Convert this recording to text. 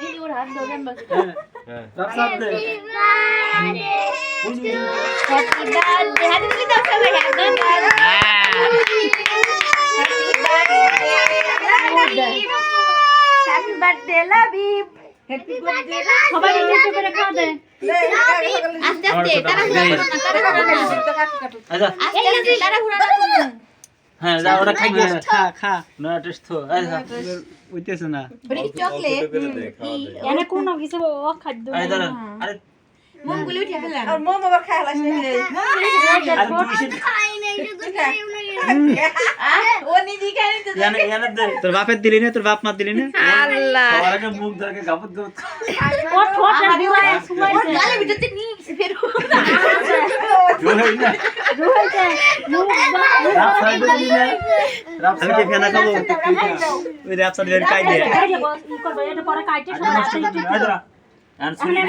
এই ওর হাত ধরেন বস রাফসাদ দে হ্যাপি বার্থডে হাত দিতে দাও সবাই হাত দাও happy birthday love you happy birthday সবাই একটু করে খাওয়া দে আস্তে আস্তে তারা ঘুরা না আচ্ছা আস্তে আস্তে তারা ঘুরা না হ্যাঁ যা ওরা খাই গেছে খা না টেস্ট তো আচ্ছা হইতেছে না ওরে কি চকলেট এনে কোন কিছু ও খাদ্য আরে দাঁড়া আরে মোমগুলো উঠে ফেলাম আর মোম আবার খাইলা শুনে আরে তুই খাই নাই তো খাই ও নিজে খাই নিতে জানে জানে দে তোর বাপের দিলি না তোর বাপ মা দিলি না আল্লাহ ওরাকে মুখ ধরে গাবত গাবত ও ঠোঁট রুয়ায় সুমাইছে গালে ভিতরতে নিয়ে ফের জোলাই না রুয়াইছে মুখ রাফসাদ দিলি না আমি রাফসাদ কি ফেনা খাবো ওই রাফসাদ বের কাই দে এই যে বস ই করবে এটা পরে কাটে সবাই আসে আরে দাঁড়া আর শুনি